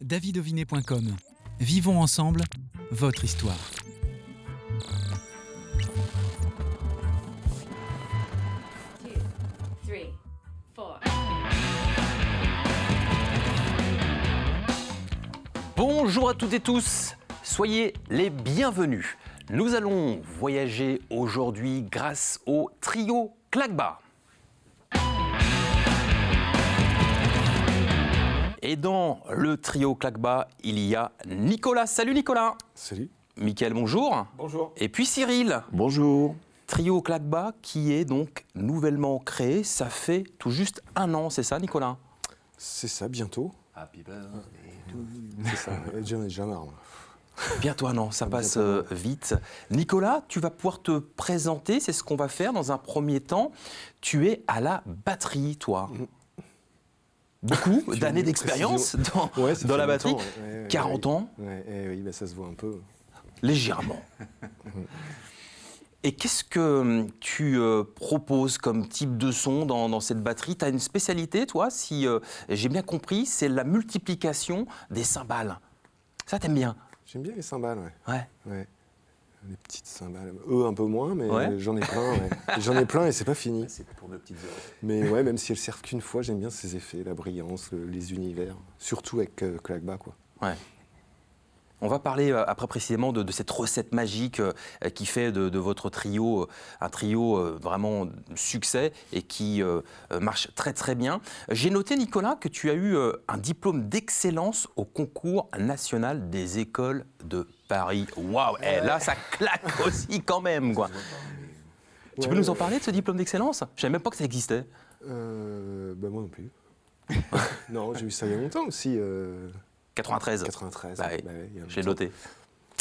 davidovinet.com. Vivons ensemble votre histoire. Bonjour à toutes et tous, soyez les bienvenus. Nous allons voyager aujourd'hui grâce au trio Claquebas. Et dans le trio Claquebas, il y a Nicolas. Salut Nicolas. Salut. Mickaël, bonjour. Bonjour. Et puis Cyril. Bonjour. Trio Claquebas qui est donc nouvellement créé, ça fait tout juste 1 an, c'est ça Nicolas? C'est ça, bientôt. Happy birthday. C'est ça, j'en ai déjà marre. Bientôt 1 an, ça passe vite. Nicolas, tu vas pouvoir te présenter, c'est ce qu'on va faire dans un premier temps. Tu es à la batterie, toi. Beaucoup d'années d'expérience dans la batterie. 40 ans. Oui, ça se voit un peu. Légèrement. Et qu'est-ce que tu proposes comme type de son dans cette batterie? Tu as une spécialité, toi, si j'ai bien compris, c'est la multiplication des cymbales. Ça, t'aimes bien? J'aime bien les cymbales, ouais. Les petites cymbales. Eux, un peu moins, mais j'en ai plein. J'en ai plein et c'est pas fini. C'est pour nos petites oreilles. Mais ouais, même si elles servent qu'une fois, j'aime bien ces effets, la brillance, les univers. Surtout avec Claquebas, quoi. Ouais. On va parler après précisément de cette recette magique qui fait de votre trio un trio vraiment succès et qui marche très très bien. J'ai noté, Nicolas, que tu as eu un diplôme d'excellence au concours national des écoles de Paris. Waouh, là ça claque aussi quand même, quoi. Tu peux nous en parler de ce diplôme d'excellence? Je savais même pas que ça existait. Moi non plus. Non, j'ai eu ça il y a longtemps aussi. 93. 93. J'ai noté.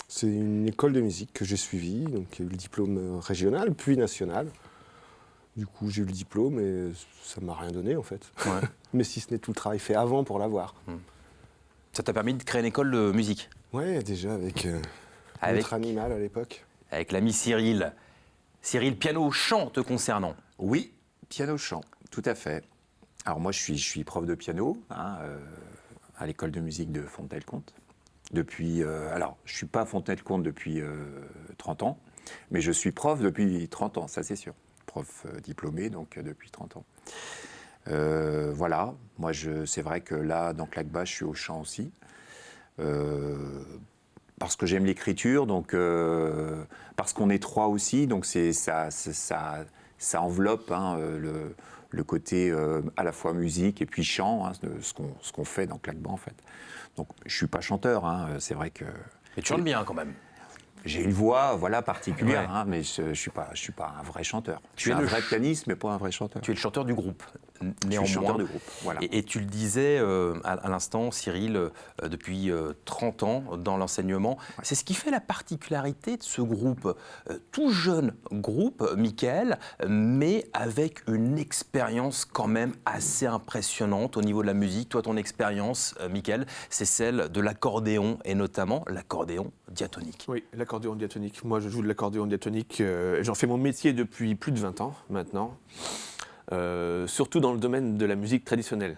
C'est une école de musique que j'ai suivie, donc il y a eu le diplôme régional, puis national. Du coup, j'ai eu le diplôme et ça ne m'a rien donné, en fait. Ouais. Mais si ce n'est tout le travail fait avant pour l'avoir. Ça t'a permis de créer une école de musique? Ouais, déjà avec notre animal à l'époque. Avec l'ami Cyril. Cyril, piano-chant te concernant? Oui, piano-chant, tout à fait. Alors moi, je suis prof de piano, à l'école de musique de Fontenay-le-Comte. Depuis, alors, je ne suis pas à Fontenay-le-Comte depuis 30 ans, mais je suis prof depuis 30 ans, ça c'est sûr. Prof diplômé, donc depuis 30 ans. Voilà, moi c'est vrai que là, dans Claquebas, je suis au chant aussi. Parce que j'aime l'écriture, donc parce qu'on est 3 aussi, donc ça enveloppe le côté à la fois musique et puis chant, ce qu'on fait dans Claquebas en fait. Donc je suis pas chanteur, c'est vrai que. Mais tu chantes bien quand même. J'ai une voix, particulière, mais je suis pas un vrai chanteur. Je suis un vrai pianiste, mais pas un vrai chanteur. Tu es le chanteur du groupe, néanmoins. Je suis le chanteur du groupe, voilà. Et tu le disais à l'instant, Cyril, depuis 30 ans dans l'enseignement. Ouais. C'est ce qui fait la particularité de ce groupe. Tout jeune groupe, Mickaël, mais avec une expérience quand même assez impressionnante au niveau de la musique. Toi, ton expérience, Mickaël, c'est celle de l'accordéon, et notamment l'accordéon diatonique. Oui, l'accordéon diatonique. Moi, je joue de l'accordéon diatonique. J'en fais mon métier depuis plus de 20 ans maintenant. Surtout dans le domaine de la musique traditionnelle.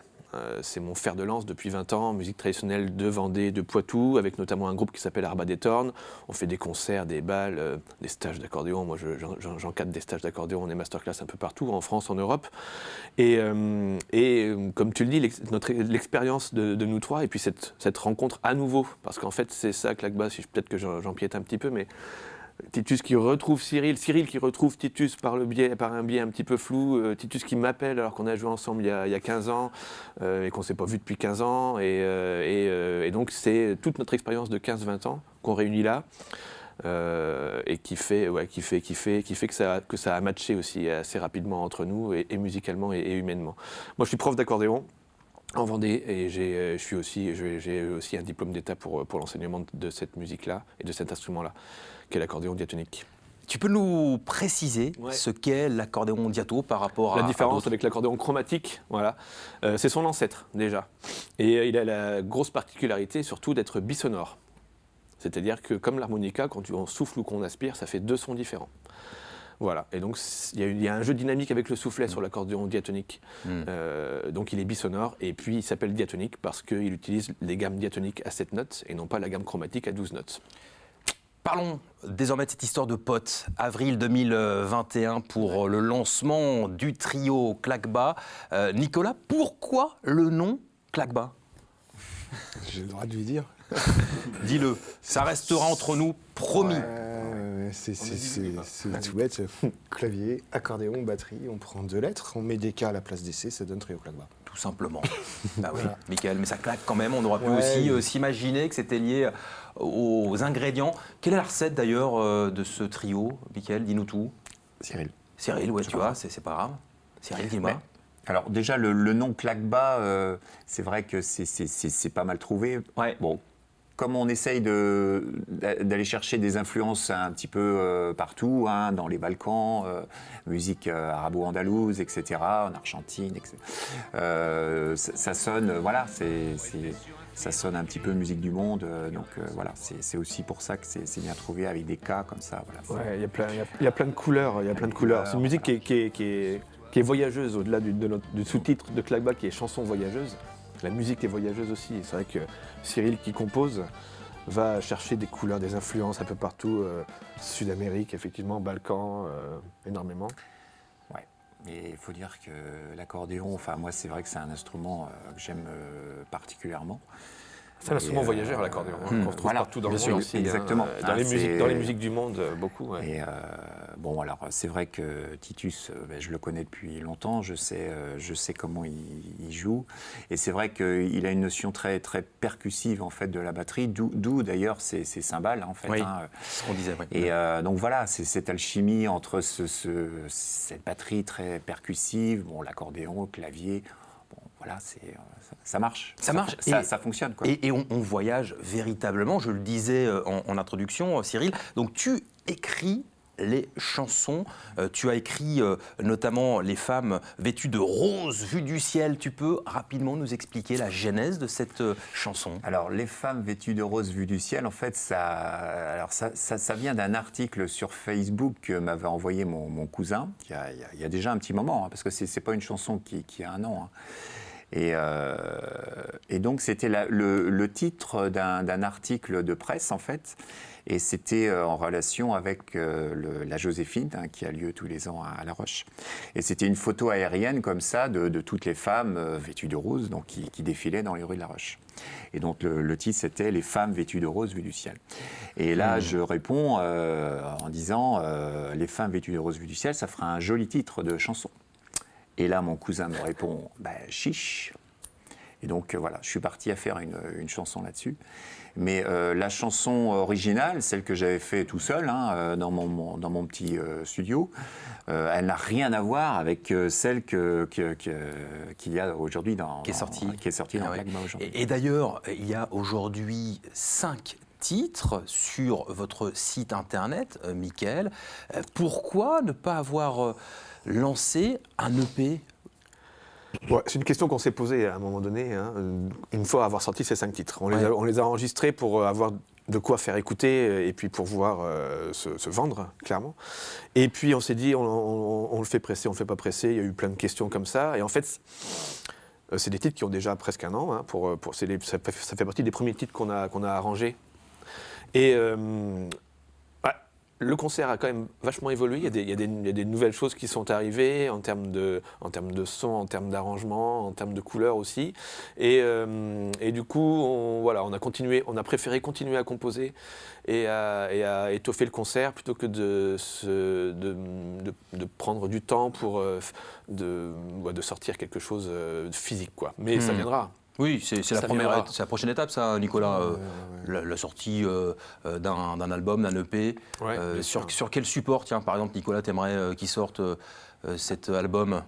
C'est mon fer de lance depuis 20 ans, musique traditionnelle de Vendée, de Poitou, avec notamment un groupe qui s'appelle Arba des Tornes. On fait des concerts, des bals, des stages d'accordéon. Moi, j'encadre des stages d'accordéon, des masterclass un peu partout, en France, en Europe. Et comme tu le dis, l'expérience de nous 3, et puis cette rencontre à nouveau, parce qu'en fait, c'est ça, Claquebas, peut-être que j'empiète un petit peu, mais Titus qui retrouve Cyril qui retrouve Titus par un biais un petit peu flou, Titus qui m'appelle alors qu'on a joué ensemble il y a 15 ans et qu'on ne s'est pas vu depuis 15 ans, et donc c'est toute notre expérience de 15-20 ans qu'on réunit là, et qui fait que ça a matché aussi assez rapidement entre nous, et musicalement et humainement. Moi je suis prof d'accordéon en Vendée, et j'ai aussi un diplôme d'État pour l'enseignement de cette musique-là et de cet instrument-là, qu'est l'accordéon diatonique. Tu peux nous préciser ce qu'est l'accordéon diato par rapport à la différence avec l'accordéon chromatique, voilà. C'est son ancêtre déjà. Et il a la grosse particularité surtout d'être bisonore. C'est-à-dire que comme l'harmonica, quand on souffle ou qu'on aspire, ça fait 2 sons différents. Voilà, et donc il y a un jeu dynamique avec le soufflet sur l'accordéon diatonique. Donc il est bisonore, et puis il s'appelle diatonique parce qu'il utilise les gammes diatoniques à 7 notes et non pas la gamme chromatique à 12 notes. Parlons désormais de cette histoire de potes. Avril 2021 pour le lancement du trio Claquebas. Nicolas, pourquoi le nom Claquebas ? J'ai le droit de lui dire. Dis-le, ça restera entre nous, promis. C'est tout bête. Clavier, accordéon, batterie, on prend 2 lettres, on met des K à la place des C, ça donne trio Claquebas. Tout simplement. Ah oui, Voilà. Michael, mais ça claque quand même. On aurait pu aussi s'imaginer que c'était lié aux ingrédients. Quelle est la recette d'ailleurs de ce trio, Michael? Dis-nous tout. Cyril, ouais, tu vois, c'est pas grave. Cyril, dis-moi. Alors déjà, le nom Claquebas, c'est vrai que c'est pas mal trouvé. Ouais. Bon, comme on essaye d'aller chercher des influences un petit peu partout, hein, dans les Balkans, musique arabo-andalouse, etc., en Argentine, etc., ça sonne, voilà, ça sonne un petit peu musique du monde. Donc voilà, c'est aussi pour ça que c'est bien trouvé avec des cas comme ça. Voilà. Ouais, il y a plein de couleurs, C'est une musique qui est voyageuse, au-delà du sous-titre de Claquebas qui est chanson voyageuse. La musique est voyageuse aussi. C'est vrai que Cyril qui compose va chercher des couleurs, des influences un peu partout, Sud-Amérique, effectivement, Balkans, énormément. Ouais, mais il faut dire que l'accordéon, enfin moi c'est vrai que c'est un instrument que j'aime particulièrement. C'est un instrument voyageur, l'accordéon, qu'on retrouve partout dans le monde aussi. Exactement. Dans les musiques du monde, beaucoup. Ouais. Et bon, alors c'est vrai que Titus, je le connais depuis longtemps, je sais comment il joue. Et c'est vrai qu'il a une notion très, très percussive en fait, de la batterie, d'où d'ailleurs ces cymbales, en fait. Oui, hein. c'est ce qu'on disait. Oui. Et donc voilà, c'est cette alchimie entre cette batterie très percussive, bon, l'accordéon, le clavier. Voilà, ça marche. Ça marche. Ça fonctionne. Quoi. Et on voyage véritablement, je le disais en introduction, Cyril. Donc tu écris les chansons, tu as écrit notamment Les femmes vêtues de rose vues du ciel. Tu peux rapidement nous expliquer la genèse de cette chanson? Alors, Les femmes vêtues de rose vues du ciel, en fait, ça vient d'un article sur Facebook que m'avait envoyé mon cousin, il y a déjà un petit moment, hein, parce que c'est pas une chanson qui a un an. Hein. Et donc, c'était le titre d'un article de presse, en fait. Et c'était en relation avec la Joséphine, hein, qui a lieu tous les ans à La Roche. Et c'était une photo aérienne, comme ça, de toutes les femmes vêtues de rose, donc, qui défilaient dans les rues de La Roche. Et donc, le titre, c'était « Les femmes vêtues de rose vues du ciel ». Et là, je réponds en disant « Les femmes vêtues de rose vues du ciel », ça fera un joli titre de chanson. Et là, mon cousin me répond « chiche ». Et donc, voilà, je suis parti à faire une chanson là-dessus. Mais la chanson originale, celle que j'avais fait tout seul, hein, dans mon petit studio, elle n'a rien à voir avec celle qu'il y a aujourd'hui qui est sortie dans Claquebas aujourd'hui. Et d'ailleurs, il y a aujourd'hui 5 titres sur votre site internet, Michael. Pourquoi ne pas avoir lancé un EP? Ouais, c'est une question qu'on s'est posée à un moment donné, hein, une fois avoir sorti ces 5 titres. On les a enregistrés pour avoir de quoi faire écouter et puis pour pouvoir se vendre, clairement. Et puis on s'est dit, on le fait presser, on le fait pas presser. Il y a eu plein de questions comme ça. Et en fait, c'est des titres qui ont déjà presque un an. Hein, ça fait partie des premiers titres qu'on a arrangés. Et le concert a quand même vachement évolué. Il y a des nouvelles choses qui sont arrivées en termes de son, en termes d'arrangement, en termes de couleurs aussi. Et du coup, on a préféré continuer à composer et à étoffer le concert plutôt que de prendre du temps pour de sortir quelque chose de physique, quoi. Mais ça viendra. Oui, c'est la prochaine étape, ça, Nicolas. La sortie d'un album, d'un EP. Ouais, sur quel support, tiens, par exemple, Nicolas, t'aimerais qu'il sorte cet album?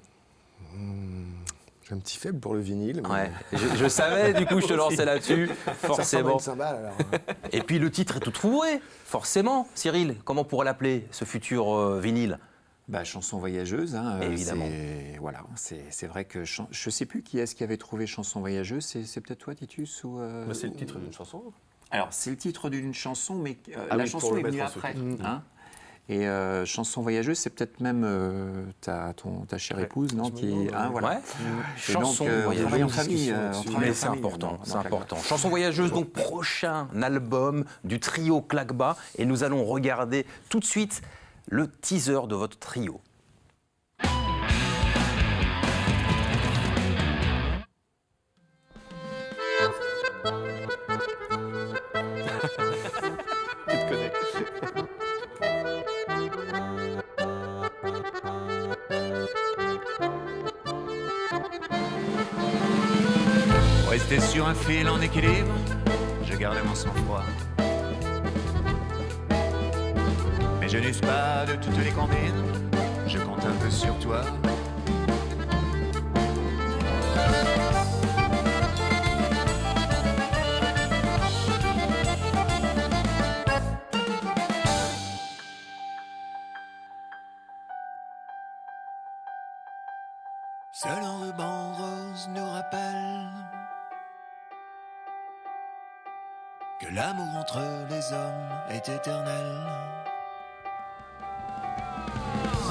J'ai un petit faible pour le vinyle. Mais... Ouais, je savais, du coup, je te lançais là-dessus, forcément. Ça cymbale, alors. Et puis le titre est tout trouvé, forcément. Cyril, comment on pourrait l'appeler, ce futur vinyle? Chanson voyageuse, hein, évidemment. C'est vrai que je ne sais plus qui est-ce qui avait trouvé chanson voyageuse. C'est peut-être toi, Titus ou C'est le titre d'une chanson. Alors c'est le titre d'une chanson, mais la chanson est venue après. Hein. Et chanson voyageuse, c'est peut-être même ta chère épouse, non voilà. Ouais. Chanson voyageuse. On travaille en famille. Mais c'est important, c'est important. Chanson voyageuse, donc prochain album du trio Claquebas. Et nous allons regarder tout de suite le teaser de votre trio. Tu te connais. Rester sur un fil en équilibre, je garde mon sang-froid. Mais je n'use pas de toutes les combines, je compte un peu sur toi. Seul un ruban rose nous rappelle que l'amour entre les hommes est éternel.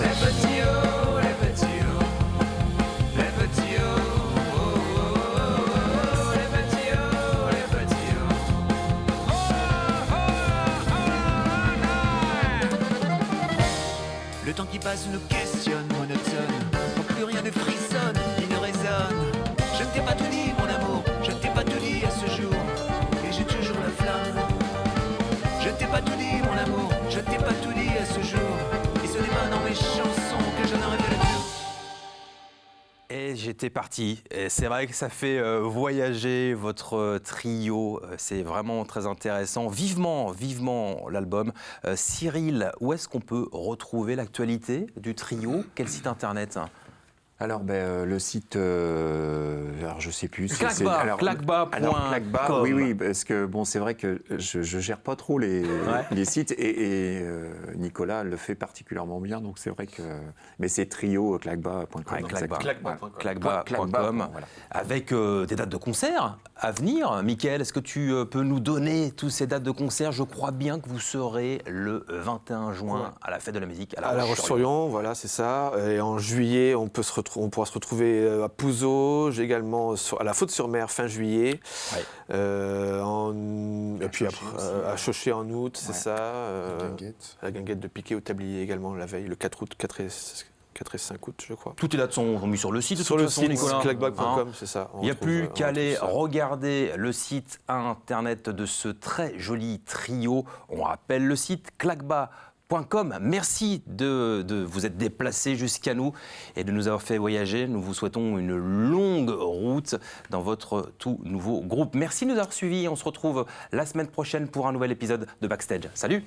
Les petits hauts, les petits hauts, les petits hauts, oh, oh, oh, oh, les petits hauts, les petits hauts. Le temps qui passe nous questionne, monotone, quand plus rien ne frissonne ni ne résonne. Je ne t'ai pas tout dit, mon amour, je ne t'ai pas tout dit à ce jour, et j'ai toujours la flamme. Je ne t'ai pas tout dit, mon amour, je ne t'ai pas tout dit à ce jour, et ce n'est pas dans mes chansons que je ne révèle tout. Et j'étais parti. Et c'est vrai que ça fait voyager votre trio. C'est vraiment très intéressant. Vivement, vivement l'album. Cyril, où est-ce qu'on peut retrouver l'actualité du trio? Quel site internet? Alors, le site, alors je sais plus. Claquebas.com. Oui, parce que bon, c'est vrai que je gère pas trop les sites et Nicolas le fait particulièrement bien, donc c'est vrai que. Mais c'est trio claquebas.com. Claquebas.com. Voilà. Avec des dates de concert à venir. Mickaël, est-ce que tu peux nous donner toutes ces dates de concert? Je crois bien que vous serez le 21 juin à la Fête de la musique À La Roche-sur-Yon, voilà, c'est ça. Et en juillet, on pourra se retrouver à Pouzeau, également à la Faute-sur-Mer fin juillet, et puis après à Chauchet en août, c'est ça. À la Guinguette de Piquet au Tablier également la veille, le 4 août, 4 et 5 août, je crois. Toutes les dates sont mises sur le site. Sur le façon, site Nicolas. claquebas.com, c'est ça. Il n'y a plus qu'à aller regarder le site internet de ce très joli trio. On rappelle le site claquebas.com. Merci de vous être déplacé jusqu'à nous et de nous avoir fait voyager. Nous vous souhaitons une longue route dans votre tout nouveau groupe. Merci de nous avoir suivis. On se retrouve la semaine prochaine pour un nouvel épisode de Backstage. Salut!